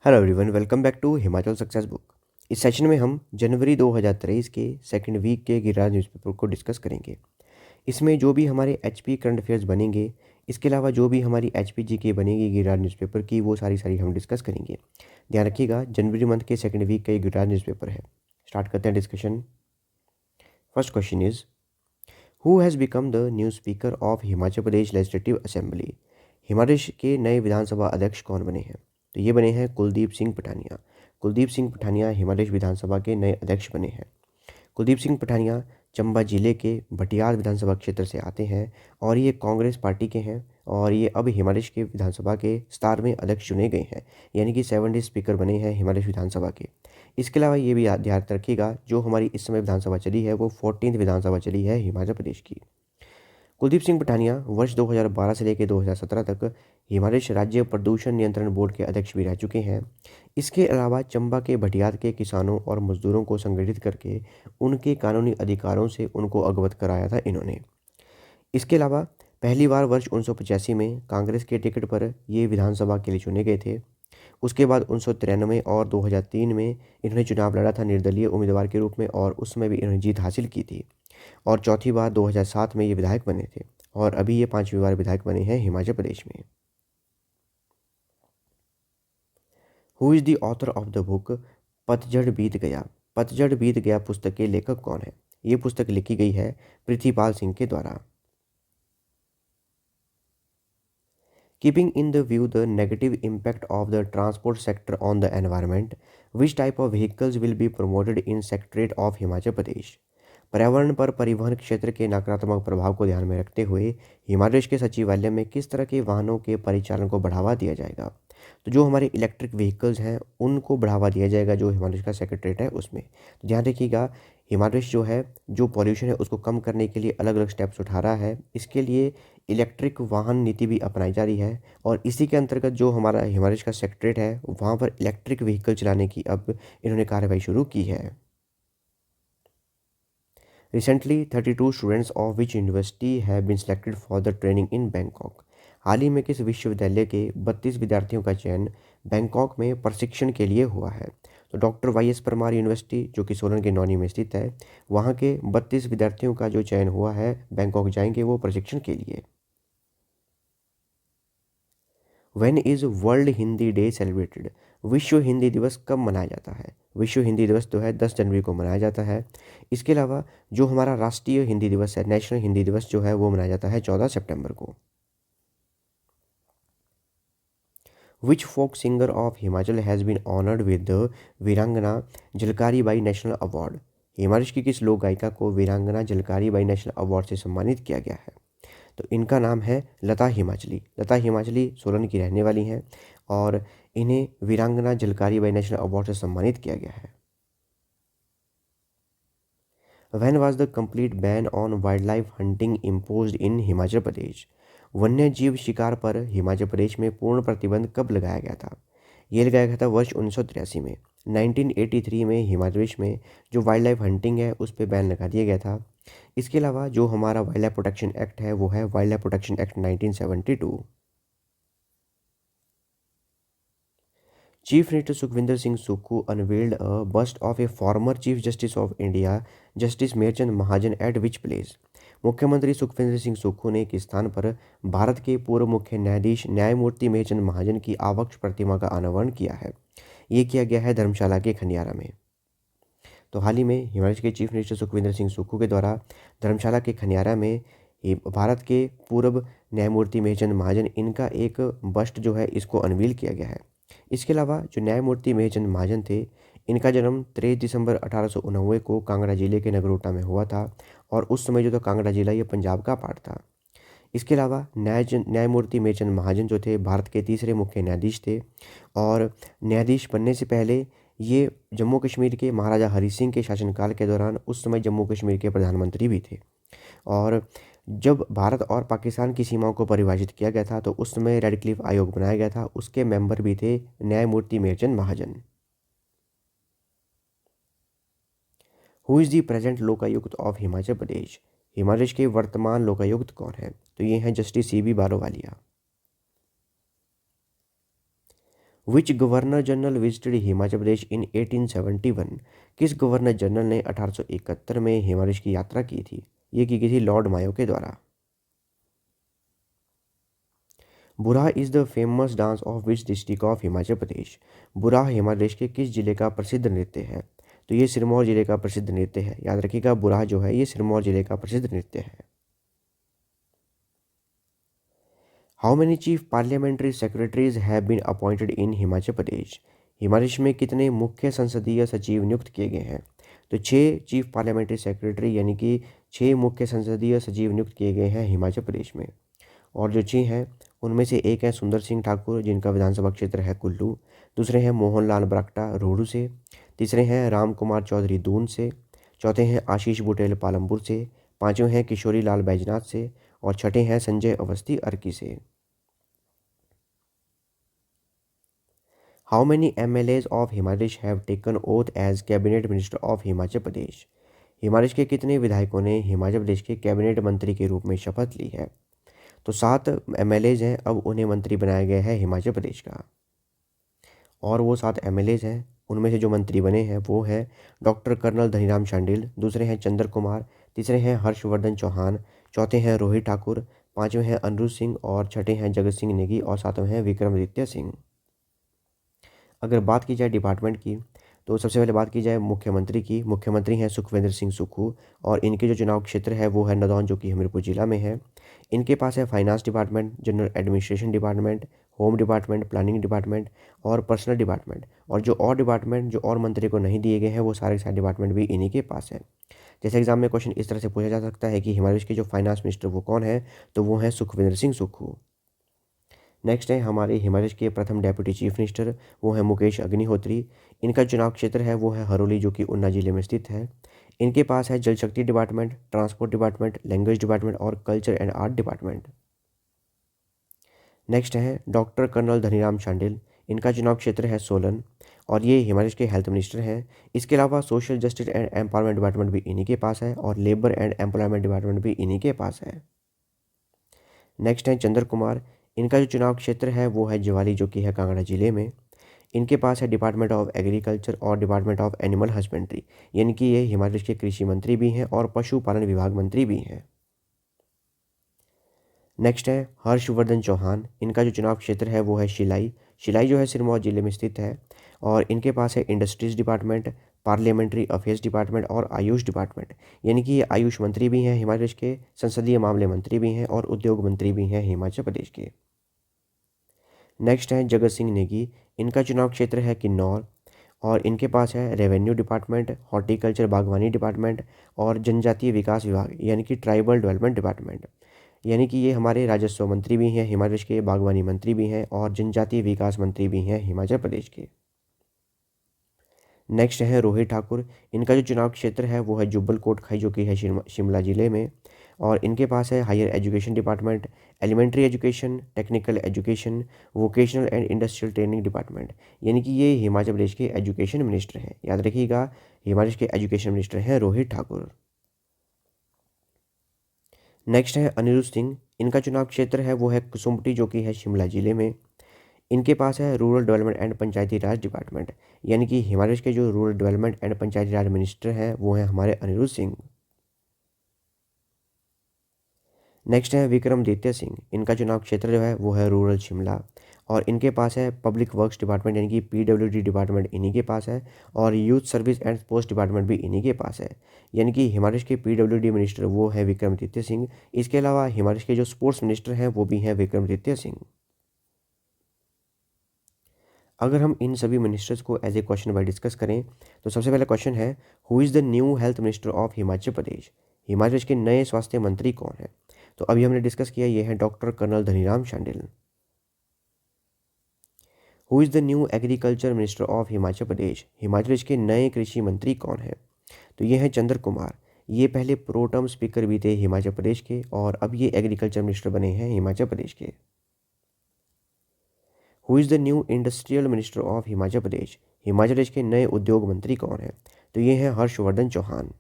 Hello everyone, welcome back to Himachal success book. इस session में हम जनवरी 2023 के सेकंड वीक के गिरिराज न्यूज़पेपर को डिस्कस करेंगे। इसमें जो भी हमारे एचपी करंट अफेयर्स बनेंगे, इसके अलावा जो भी हमारी एचपी जीके बनेगी गिरिराज न्यूज़पेपर की, वो सारी हम डिस्कस करेंगे। ध्यान रखिएगा, जनवरी मंथ के सेकंड वीक का ये गिरिराज न्यूज़पेपर है। स्टार्ट करते हैं discussion. First question is, who has become the new speaker of Himachal Pradesh legislative assembly? Himachal के नए विधानसभा अध्यक्ष कौन बने हैं? तो ये बने हैं कुलदीप सिंह पठानिया। कुलदीप सिंह पठानिया हिमाचल विधानसभा के नए अध्यक्ष बने हैं। कुलदीप सिंह पठानिया चंबा जिले के भटियात विधानसभा क्षेत्र से आते हैं और ये कांग्रेस पार्टी के हैं और ये अब हिमाचल के विधानसभा के 17वें अध्यक्ष चुने गए हैं, यानी कि 70 स्पीकर बने हैं हिमाचल विधानसभा के। इसके अलावा ये भी ध्यान रखिएगा, जो हमारी इस समय विधानसभा चली है वो 14वीं विधानसभा चली है हिमाचल प्रदेश की। कुलदीप सिंह पठानिया वर्ष 2012 से लेकर 2017 तक हिमाचल राज्य प्रदूषण नियंत्रण बोर्ड के अध्यक्ष भी रह चुके हैं। इसके अलावा चंबा के भटियात के किसानों और मजदूरों को संगठित करके उनके कानूनी अधिकारों से उनको अवगत कराया था इन्होंने। इसके अलावा पहली बार वर्ष 1985 में कांग्रेस के टिकट पर ये विधानसभा के लिए चुने गए थे। उसके बाद 1993 और 2003 में इन्होंने चुनाव लड़ा था निर्दलीय उम्मीदवार के रूप में और उस समय भी इन्होंने जीत हासिल की थी। और चौथी बार 2007 में ये विधायक बने थे और अभी ये 5वीं बार विधायक बने हैं हिमाचल प्रदेश में। Who is the author of the book पतझड़ बीत गया? पतझड़ बीत गया पुस्तक के लेखक कौन है? ये पुस्तक लिखी गई है पृथ्वीपाल सिंह के द्वारा। Keeping in the view the negative impact of the transport sector on the environment, which type of vehicles will be promoted in Secretariat of Himachal Pradesh? पर्यावरण पर परिवहन क्षेत्र के नकारात्मक प्रभाव को ध्यान में रखते हुए हिमाचल के सचिवालय में किस तरह के वाहनों के परिचालन को बढ़ावा दिया जाएगा? तो जो हमारे इलेक्ट्रिक व्हीकल्स हैं उनको बढ़ावा दिया जाएगा, जो हिमाचल का सेक्रेटरीट है उसमें। तो ध्यान रखिएगा, हिमाचल जो है जो पॉल्यूशन है उसको कम करने के लिए अलग अलग स्टेप्स उठा रहा है। इसके लिए इलेक्ट्रिक वाहन नीति भी अपनाई जा रही है और इसी के अंतर्गत जो हमारा हिमाचल का सेक्रेटरीट है वहाँ पर इलेक्ट्रिक व्हीकल चलाने की अब इन्होंने कार्रवाई शुरू की है। Recently, 32 students of which university have been selected for the training in Bangkok? हाल ही में किस विश्वविद्यालय के 32 विद्यार्थियों का चयन बैंकॉक में प्रशिक्षण के लिए हुआ है? तो doctor Y S Parmar university जो कि सोलन के नौनी में स्थित है, वहाँ के 32 विद्यार्थियों का जो चयन हुआ है बैंकॉक जाएंगे वो प्रशिक्षण के लिए। When is world Hindi day celebrated? विश्व हिंदी दिवस कब मनाया जाता है? विश्व हिंदी दिवस जो है 10 जनवरी को मनाया जाता है। इसके अलावा जो हमारा राष्ट्रीय हिंदी दिवस है, नेशनल हिंदी दिवस जो है वो मनाया जाता है 14 सितंबर को। Which folk singer of Himachal has been honoured with the Veerangana Jhalkari Bai national award? Himachal की किस लोक गायिका को वीरांगना झलकारी बाई नेशनल अवार्ड से सम्मानित किया गया है? तो इनका नाम है लता हिमाचली। लता हिमाचली सोलन की रहने वाली हैं और इन्हें वीरांगना झलकारी बाई नेशनल अवार्ड से सम्मानित किया गया है। When was the complete ban on wild life hunting imposed in Himachal Pradesh? वन्य जीव शिकार पर हिमाचल प्रदेश में पूर्ण प्रतिबंध कब लगाया गया था? ये लगाया गया था वर्ष 1983 में। 1983 में हिमाचल प्रदेश में जो वाइल्ड लाइफ हंटिंग है उस पर बैन लगा दिया गया था। इसके अलावा जो हमारा वाइल्ड लाइफ प्रोटेक्शन एक्ट है वो है wild life protection act 1972। Chief minister Sukhvinder Singh Sukhu unveiled a bust of a former chief justice of India justice Mehrchand Mahajan at which place? मुख्यमंत्री सुखविंदर सिंह सुक्खू ने किस स्थान पर भारत के पूर्व मुख्य न्यायाधीश न्यायमूर्ति मेरचंद महाजन की आवक्ष प्रतिमा का अनावरण किया है? ये किया गया है धर्मशाला के खनियारा में। तो हाल ही में हिमाचल के चीफ मिनिस्टर सुखविंदर सिंह सुक्खू के द्वारा धर्मशाला के खनियारा में भारत के पूर्व न्यायमूर्ति मेहचंद महाजन इनका एक बस्ट जो है इसको अनवील किया गया है। इसके अलावा जो न्यायमूर्ति मेहचंद महाजन थे इनका जन्म 23 दिसंबर 1889 को कांगड़ा जिले के नगरोटा में हुआ था और उस समय जो था कांगड़ा जिला ये पंजाब का पार्ट था। इसके अलावा न्यायमूर्ति मेहचंद महाजन जो थे भारत के तीसरे मुख्य न्यायाधीश थे और न्यायाधीश बनने से पहले ये जम्मू कश्मीर के महाराजा हरि सिंह के शासनकाल के दौरान उस समय जम्मू कश्मीर के प्रधानमंत्री भी थे। और जब भारत और पाकिस्तान की सीमाओं को परिभाषित किया गया था तो उस समय रेडक्लिफ आयोग बनाया गया था, उसके मेंबर भी थे न्यायमूर्ति Mehchand Mahajan. Who is the present Lokayukta of Himachal Pradesh? Himachal के वर्तमान लोकायुक्त कौन है? तो ये हैं justice C B Barowalia. Which governor general visited Himachal Pradesh in 1871? किस गवर्नर जनरल ने 1871 में हिमाचल प्रदेश की यात्रा की थी? ये की गई थी लॉर्ड मायो के द्वारा। Burah is the famous dance of which district of Himachal Pradesh? Burah Himachal Pradesh के किस जिले का प्रसिद्ध नृत्य है? तो ये सिरमौर जिले का प्रसिद्ध नृत्य है। याद रखिएगा, बुराह जो है ये सिरमौर जिले का प्रसिद्ध नृत्य है। How many chief parliamentary secretaries have been appointed in Himachal Pradesh? Himachal Pradesh में कितने मुख्य संसदीय सचिव नियुक्त किए गए हैं? तो 6 चीफ पार्लियामेंट्री सेक्रेटरी यानी कि 6 मुख्य संसदीय सचिव नियुक्त किए गए हैं हिमाचल प्रदेश में। और जो 6 हैं उनमें से एक है सुंदर सिंह ठाकुर, जिनका विधानसभा क्षेत्र है कुल्लू। दूसरे हैं मोहन लाल ब्राक्टा रोहडू से। तीसरे हैं राम कुमार चौधरी दून से। चौथे हैं आशीष बुटेल पालमपुर से। पांचवें हैं किशोरी लाल बैजनाथ से। और छठे हैं संजय अवस्थी अर्की से। How many MLAs of Himachal Pradesh have taken oath as cabinet minister of Himachal Pradesh? Himachal Pradesh के कितने विधायकों ने हिमाचल प्रदेश के कैबिनेट मंत्री के रूप में शपथ ली है? तो 7 MLAs हैं, अब उन्हें मंत्री बनाया गया है हिमाचल प्रदेश का। और वो 7 MLAs हैं, उनमें से जो मंत्री बने हैं वो है डॉक्टर कर्नल धनीराम शांडिल, दूसरे हैं चंद्र कुमार, तीसरे हैं हर्षवर्धन चौहान, चौथे हैं रोहित ठाकुर, पांचवें हैं अनिरुद्ध सिंह और छठे हैं जगत सिंह नेगी और सातवें हैं विक्रमादित्य सिंह। अगर बात की जाए डिपार्टमेंट की, तो सबसे पहले बात की जाए मुख्यमंत्री की। मुख्यमंत्री हैं सुखविंदर सिंह सुक्खू और इनके जो चुनाव क्षेत्र है वो है नदौन, जो कि हमीरपुर जिला में है। इनके पास है finance department, general administration department, home department, planning department और पर्सनल डिपार्टमेंट। और जो और डिपार्टमेंट जो और मंत्री को नहीं दिए गए हैं वो सारे डिपार्टमेंट भी इन्हीं के पास है। जैसे एग्जाम में क्वेश्चन इस तरह से पूछा जा सकता है कि हिमाचल के जो फाइनेंस मिनिस्टर वो कौन है, तो वो हैं सुखविंदर सिंह सुक्खू। नेक्स्ट है हमारे हिमाचल के प्रथम डेप्यूटी चीफ मिनिस्टर, वो है मुकेश अग्निहोत्री। इनका चुनाव क्षेत्र है वो है हरोली, जो कि ऊना जिले में स्थित है। इनके पास है Jal Shakti department, transport department, language department और culture and art department. Next है डॉक्टर कर्नल धनीराम शांडिल। इनका चुनाव क्षेत्र है सोलन और ये हिमाचल के हेल्थ मिनिस्टर हैं। इसके अलावा social justice and empowerment department भी इन्हीं के पास है और लेबर एंड एम्प्लॉयमेंट डिपार्टमेंट भी इन्हीं के पास है। नेक्स्ट है चंद्र कुमार। इनका जो चुनाव क्षेत्र है वो है ज्वाली, जो कि है कांगड़ा जिले में। इनके पास है डिपार्टमेंट ऑफ एग्रीकल्चर और डिपार्टमेंट ऑफ एनिमल हस्बेंड्री, यानी कि ये हिमाचल के कृषि मंत्री भी हैं और पशुपालन विभाग मंत्री भी हैं। नेक्स्ट है हर्षवर्धन चौहान। इनका जो चुनाव क्षेत्र है वो है शिलाई। शिलाई जो है सिरमौर जिले में स्थित है और इनके पास है industries department, parliamentary affairs department और आयुष डिपार्टमेंट, यानी कि ये आयुष मंत्री भी हैं हिमाचल प्रदेश के, संसदीय मामले मंत्री भी हैं और उद्योग मंत्री भी हैं हिमाचल प्रदेश के। नेक्स्ट है जगत सिंह नेगी। इनका चुनाव क्षेत्र है किन्नौर और इनके पास है रेवेन्यू डिपार्टमेंट, हॉर्टिकल्चर बागवानी डिपार्टमेंट और जनजातीय विकास विभाग, यानी कि ट्राइबल डेवलपमेंट डिपार्टमेंट। यानी कि ये हमारे राजस्व मंत्री भी हैं हिमाचल प्रदेश के, बागवानी मंत्री भी हैं और जनजातीय विकास मंत्री भी हैं हिमाचल प्रदेश के। नेक्स्ट है रोहित ठाकुर। इनका जो चुनाव क्षेत्र है वो है जुब्बल कोटखाई, जो कि है शिमला जिले में। और इनके पास है higher education department, elementary education, technical education, vocational and industrial training department, यानी कि ये हिमाचल प्रदेश के एजुकेशन मिनिस्टर हैं। याद रखिएगा, हिमाचल के एजुकेशन मिनिस्टर हैं रोहित ठाकुर। नेक्स्ट है अनिरुद्ध सिंह। इनका चुनाव क्षेत्र है वो है कुसुम्पटी, जो कि है शिमला जिले में। इनके पास है rural development and Panchayati Raj department, यानी कि हिमाचल के जो rural development and Panchayati Raj minister हैं वो हैं हमारे अनिरुद्ध सिंह। नेक्स्ट है विक्रमादित्य सिंह। इनका चुनाव क्षेत्र जो है वो है रूरल शिमला और इनके पास है पब्लिक वर्क्स डिपार्टमेंट, यानी कि PWD डिपार्टमेंट इन्हीं के पास है और youth service and sports department भी इन्हीं के पास है। यानी कि हिमाचल के PWD मिनिस्टर वो है विक्रमादित्य सिंह। इसके अलावा हिमाचल के जो स्पोर्ट्स मिनिस्टर हैं वो भी हैं विक्रमादित्य सिंह। अगर हम इन सभी मिनिस्टर्स को as a question by discuss करें, तो सबसे पहला क्वेश्चन है who is the new health minister of Himachal Pradesh? Himachal Pradesh के नए स्वास्थ्य मंत्री कौन है? तो अभी हमने डिस्कस किया, ये है doctor colonel Dhaniram Shandil. Who is the new agriculture minister of Himachal Pradesh? Himachal Pradesh के नए कृषि मंत्री कौन है? तो ये हैं चंद्र कुमार। ये पहले प्रो टर्म स्पीकर भी थे हिमाचल प्रदेश के और अब ये एग्रीकल्चर मिनिस्टर बने हैं हिमाचल प्रदेश के। Who is the new industrial minister of Himachal Pradesh? Himachal Pradesh के नए उद्योग मंत्री कौन है? तो ये हैं Harshwardhan Chauhan.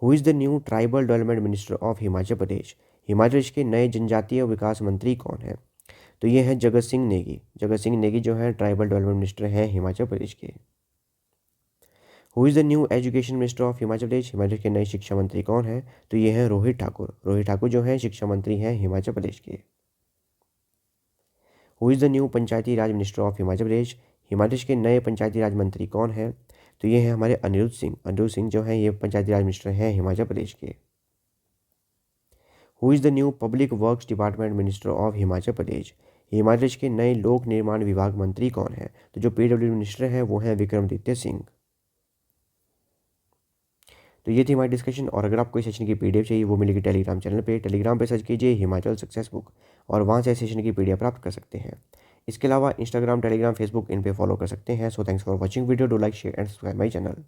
Who is the new tribal development minister of Himachal Pradesh? Himachal Pradesh के नए जनजातीय विकास मंत्री कौन है? तो ये हैं जगत सिंह नेगी। जगत सिंह नेगी जो हैं ट्राइबल डेवलपमेंट मिनिस्टर हैं हिमाचल प्रदेश के। Who is the new education minister of Himachal Pradesh? Himachal के नए शिक्षा मंत्री कौन है? तो ये हैं रोहित ठाकुर। रोहित ठाकुर जो हैं शिक्षा मंत्री हैं हिमाचल प्रदेश के। Who is the new Panchayati Raj minister of Himachal Pradesh? Himachal के नए पंचायती राज मंत्री कौन है? तो ये हैं हमारे अनिरुद्ध सिंह। अनिरुद्ध सिंह जो हैं ये पंचायती राज मिनिस्टर हैं हिमाचल प्रदेश के। Who is the new public works department minister of Himachal Pradesh? Himachal Pradesh के नए लोक निर्माण विभाग मंत्री कौन है? तो जो पीडब्ल्यू मिनिस्टर हैं वो हैं विक्रमादित्य सिंह। तो ये थी हमारी डिस्कशन। और अगर आपको इस सेशन की पीडीएफ चाहिए वो मिलेगी टेलीग्राम चैनल पे। टेलीग्राम पे सर्च कीजिए हिमाचल सक्सेस बुक और वहाँ से सेशन की पीडीएफ प्राप्त कर सकते हैं। इसके अलावा इंस्टाग्राम, टेलीग्राम, फेसबुक इन पे फॉलो कर सकते हैं। So thanks for watching video. Do like, share and subscribe my channel.